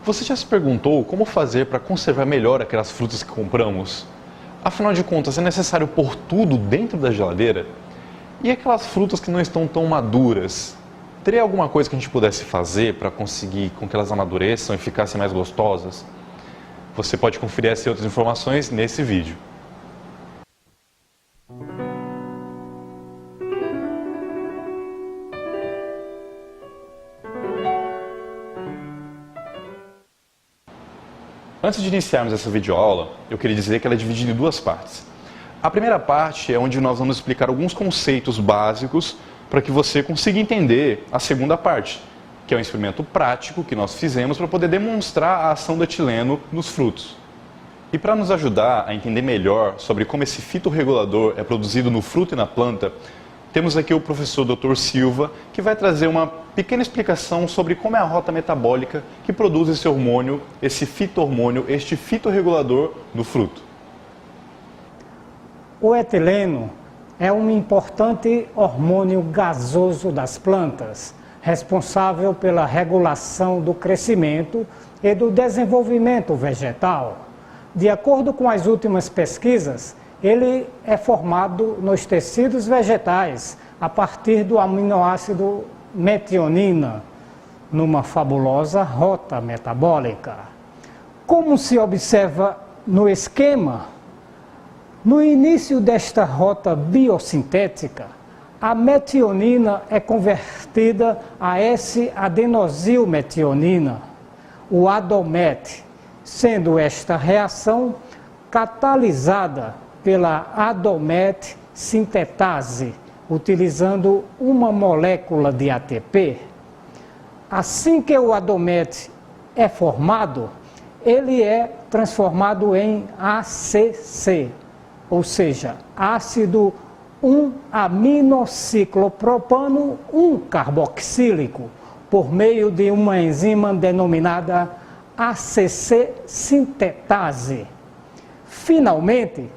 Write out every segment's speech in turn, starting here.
Você já se perguntou como fazer para conservar melhor aquelas frutas que compramos? Afinal de contas, é necessário pôr tudo dentro da geladeira? E aquelas frutas que não estão tão maduras? Teria alguma coisa que a gente pudesse fazer para conseguir com que elas amadureçam e ficassem mais gostosas? Você pode conferir essas e outras informações nesse vídeo. Antes de iniciarmos essa videoaula, eu queria dizer que ela é dividida em duas partes. A primeira parte é onde nós vamos explicar alguns conceitos básicos para que você consiga entender a segunda parte, que é um experimento prático que nós fizemos para poder demonstrar a ação do etileno nos frutos. E para nos ajudar a entender melhor sobre como esse fitorregulador é produzido no fruto e na planta, temos aqui o professor Dr. Silva, que vai trazer uma pequena explicação sobre como é a rota metabólica que produz esse hormônio, esse fito-hormônio, este fitorregulador no fruto. O etileno é um importante hormônio gasoso das plantas, responsável pela regulação do crescimento e do desenvolvimento vegetal. De acordo com as últimas pesquisas, ele é formado nos tecidos vegetais a partir do aminoácido metionina, numa fabulosa rota metabólica. Como se observa no esquema, no início desta rota biosintética, a metionina é convertida a S-adenosilmetionina, o ADOMET, sendo esta reação catalisada pela ADOMET sintetase, utilizando uma molécula de ATP. Assim que o ADOMET é formado, ele é transformado em ACC, ou seja, ácido 1-aminociclopropano 1-carboxílico, por meio de uma enzima denominada ACC sintetase. Finalmente,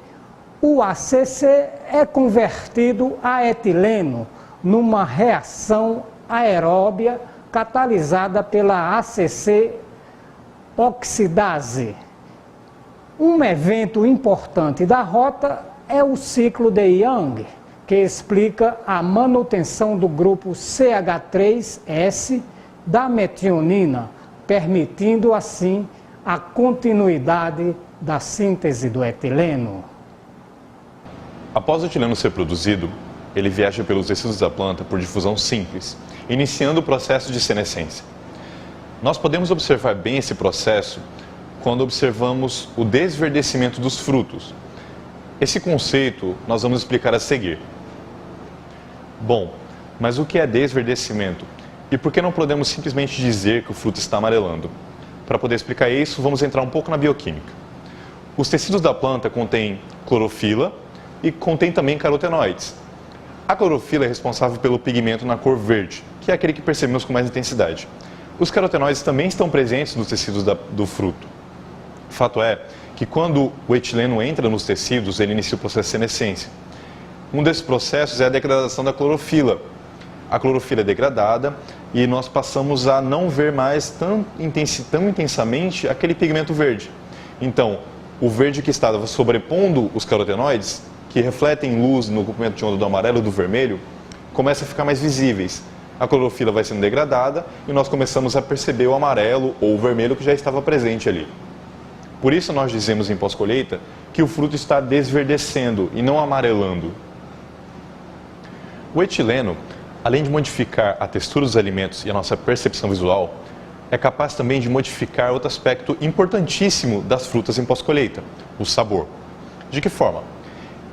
o ACC é convertido a etileno numa reação aeróbia catalisada pela ACC oxidase. Um evento importante da rota é o ciclo de Young, que explica a manutenção do grupo CH3S da metionina, permitindo assim a continuidade da síntese do etileno. Após o etileno ser produzido, ele viaja pelos tecidos da planta por difusão simples, iniciando o processo de senescência. Nós podemos observar bem esse processo quando observamos o desverdecimento dos frutos. Esse conceito nós vamos explicar a seguir. Bom, mas o que é desverdecimento? E por que não podemos simplesmente dizer que o fruto está amarelando? Para poder explicar isso, vamos entrar um pouco na bioquímica. Os tecidos da planta contêm clorofila e contém também carotenoides. A clorofila é responsável pelo pigmento na cor verde, que é aquele que percebemos com mais intensidade. Os carotenoides também estão presentes nos tecidos do fruto. O fato é que quando o etileno entra nos tecidos, ele inicia o processo de senescência. Um desses processos é a degradação da clorofila. A clorofila é degradada e nós passamos a não ver mais tão intensamente aquele pigmento verde. Então, o verde que estava sobrepondo os carotenoides, que refletem luz no comprimento de onda do amarelo e do vermelho, começa a ficar mais visíveis. A clorofila vai sendo degradada e nós começamos a perceber o amarelo ou o vermelho que já estava presente ali. Por isso nós dizemos em pós-colheita que o fruto está desverdecendo e não amarelando. O etileno, além de modificar a textura dos alimentos e a nossa percepção visual, é capaz também de modificar outro aspecto importantíssimo das frutas em pós-colheita, o sabor. De que forma?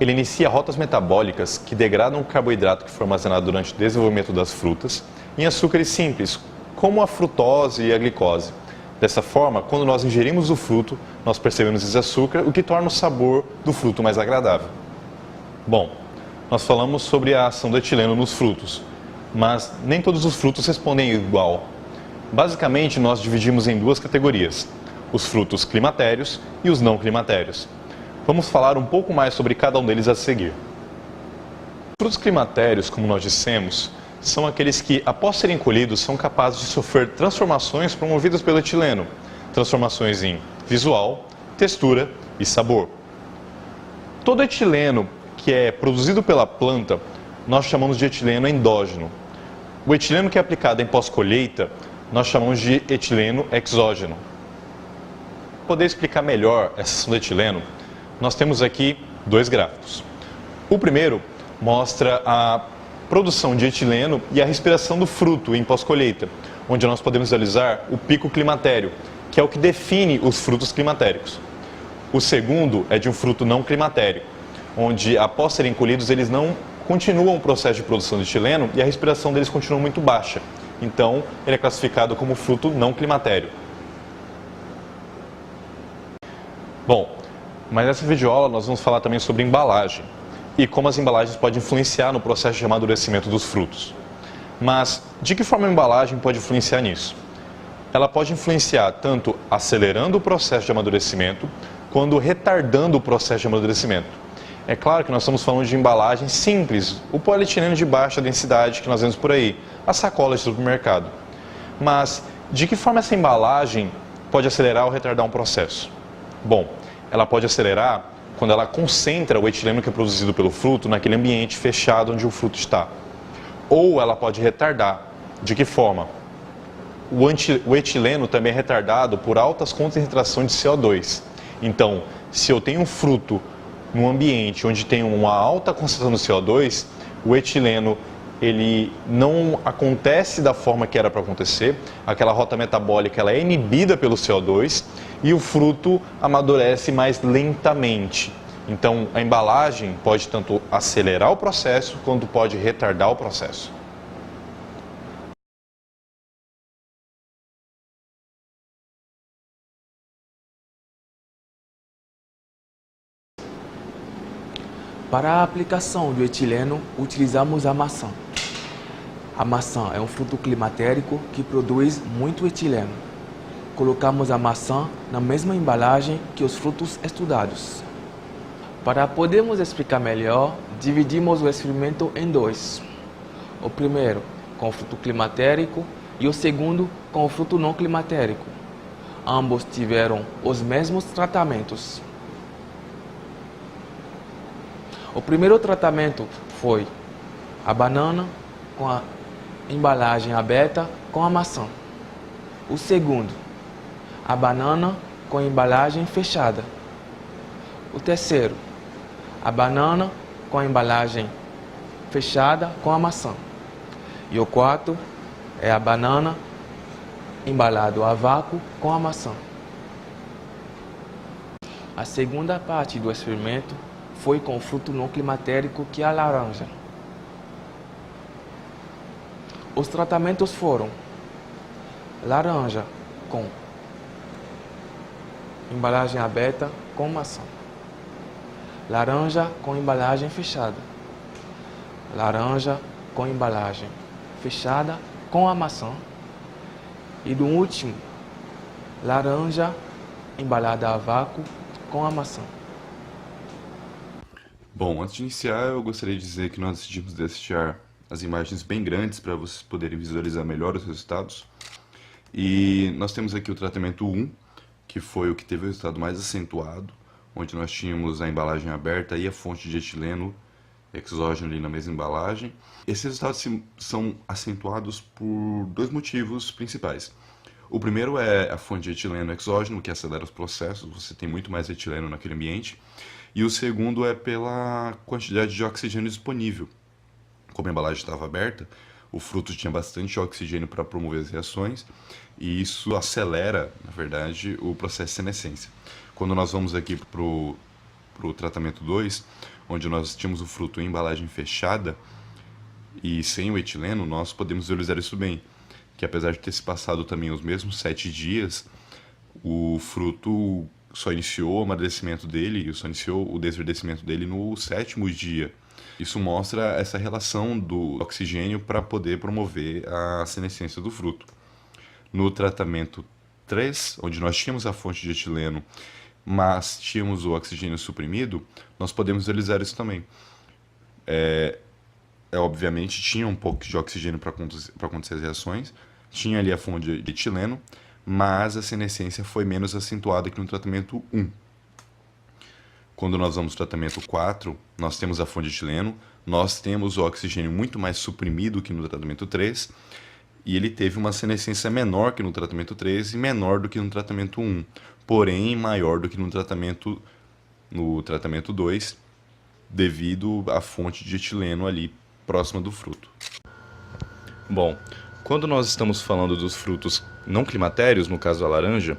Ele inicia rotas metabólicas que degradam o carboidrato que foi armazenado durante o desenvolvimento das frutas em açúcares simples, como a frutose e a glicose. Dessa forma, quando nós ingerimos o fruto, nós percebemos esse açúcar, o que torna o sabor do fruto mais agradável. Bom, nós falamos sobre a ação do etileno nos frutos, mas nem todos os frutos respondem igual. Basicamente, nós dividimos em duas categorias, os frutos climatérios e os não climatérios. Vamos falar um pouco mais sobre cada um deles a seguir. Os frutos climatérios, como nós dissemos, são aqueles que, após serem colhidos, são capazes de sofrer transformações promovidas pelo etileno, transformações em visual, textura e sabor. Todo etileno que é produzido pela planta, nós chamamos de etileno endógeno. O etileno que é aplicado em pós-colheita, nós chamamos de etileno exógeno. Para poder explicar melhor essa ação do etileno, nós temos aqui dois gráficos. O primeiro mostra a produção de etileno e a respiração do fruto em pós-colheita, onde nós podemos visualizar o pico climatério, que é o que define os frutos climatéricos. O segundo é de um fruto não climatério, onde após serem colhidos eles não continuam o processo de produção de etileno e a respiração deles continua muito baixa. Então, ele é classificado como fruto não climatério. Bom, mas nessa videoaula nós vamos falar também sobre embalagem e como as embalagens podem influenciar no processo de amadurecimento dos frutos. Mas, de que forma a embalagem pode influenciar nisso? Ela pode influenciar tanto acelerando o processo de amadurecimento, quanto retardando o processo de amadurecimento. É claro que nós estamos falando de embalagens simples, o polietileno de baixa densidade que nós vemos por aí, as sacolas de supermercado. Mas, de que forma essa embalagem pode acelerar ou retardar um processo? Bom, ela pode acelerar quando ela concentra o etileno que é produzido pelo fruto naquele ambiente fechado onde o fruto está. Ou ela pode retardar. De que forma? O etileno também é retardado por altas concentrações de CO2. Então, se eu tenho um fruto num ambiente onde tem uma alta concentração de CO2, o etileno ele não acontece da forma que era para acontecer, aquela rota metabólica ela é inibida pelo CO2 e o fruto amadurece mais lentamente. Então, a embalagem pode tanto acelerar o processo, quanto pode retardar o processo. Para a aplicação do etileno, utilizamos a maçã. A maçã é um fruto climatérico que produz muito etileno. Colocamos a maçã na mesma embalagem que os frutos estudados. Para podermos explicar melhor, dividimos o experimento em dois. O primeiro com o fruto climatérico e o segundo com o fruto não climatérico. Ambos tiveram os mesmos tratamentos. O primeiro tratamento foi a banana com a embalagem aberta com a maçã. O segundo, a banana com a embalagem fechada. O terceiro, a banana com a embalagem fechada com a maçã. E o quarto é a banana embalado a vácuo com a maçã. A segunda parte do experimento foi com o fruto não climatérico, que é a laranja. Os tratamentos foram laranja com embalagem aberta com maçã, laranja com embalagem fechada, laranja com embalagem fechada com a maçã e do último, laranja embalada a vácuo com a maçã. Bom, antes de iniciar, eu gostaria de dizer que nós decidimos deixar as imagens bem grandes para vocês poderem visualizar melhor os resultados. E nós temos aqui o tratamento 1, que foi o que teve o resultado mais acentuado, onde nós tínhamos a embalagem aberta e a fonte de etileno exógeno ali na mesma embalagem. Esses resultados são acentuados por dois motivos principais. O primeiro é a fonte de etileno exógeno, que acelera os processos, você tem muito mais etileno naquele ambiente. E o segundo é pela quantidade de oxigênio disponível. Como a embalagem estava aberta, o fruto tinha bastante oxigênio para promover as reações e isso acelera, na verdade, o processo de senescência. Quando nós vamos aqui para o tratamento 2, onde nós tínhamos o fruto em embalagem fechada e sem o etileno, nós podemos visualizar isso bem, que apesar de ter se passado também os mesmos 7 dias, o fruto só iniciou o amadurecimento dele, só iniciou o desverdecimento dele no 7º dia. Isso mostra essa relação do oxigênio para poder promover a senescência do fruto. No tratamento 3, onde nós tínhamos a fonte de etileno, mas tínhamos o oxigênio suprimido, nós podemos visualizar isso também. Obviamente tinha um pouco de oxigênio para acontecer as reações, tinha ali a fonte de etileno, mas a senescência foi menos acentuada que no tratamento 1. Quando nós vamos para o tratamento 4, nós temos a fonte de etileno, nós temos o oxigênio muito mais suprimido que no tratamento 3, e ele teve uma senescência menor que no tratamento 3 e menor do que no tratamento 1, porém maior do que no tratamento 2, devido à fonte de etileno ali próxima do fruto. Bom, quando nós estamos falando dos frutos não climatérios, no caso a laranja,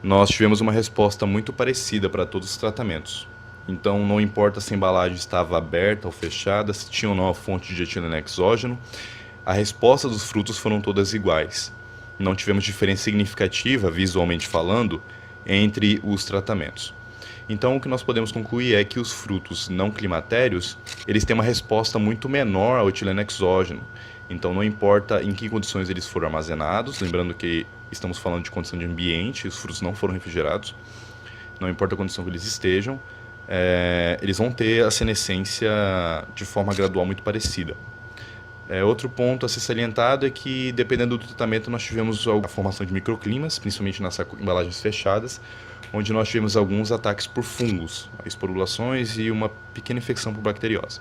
nós tivemos uma resposta muito parecida para todos os tratamentos. Então, não importa se a embalagem estava aberta ou fechada, se tinha ou não a fonte de etileno exógeno, a resposta dos frutos foram todas iguais. Não tivemos diferença significativa, visualmente falando, entre os tratamentos. Então, o que nós podemos concluir é que os frutos não climatérios, eles têm uma resposta muito menor ao etileno exógeno. Então, não importa em que condições eles foram armazenados, lembrando que estamos falando de condição de ambiente, os frutos não foram refrigerados, não importa a condição que eles estejam, eles vão ter a senescência de forma gradual muito parecida. Outro ponto a ser salientado é que, dependendo do tratamento, nós tivemos a formação de microclimas, principalmente nas embalagens fechadas, onde nós tivemos alguns ataques por fungos, esporulações e uma pequena infecção por bacteriose.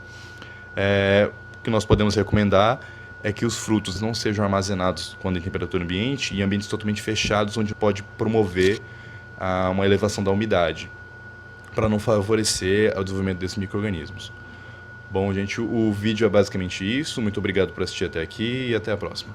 O que nós podemos recomendar é que os frutos não sejam armazenados quando em temperatura ambiente e em ambientes totalmente fechados, onde pode promover uma elevação da umidade, para não favorecer o desenvolvimento desses micro-organismos. Bom, gente, o vídeo é basicamente isso. Muito obrigado por assistir até aqui e até a próxima.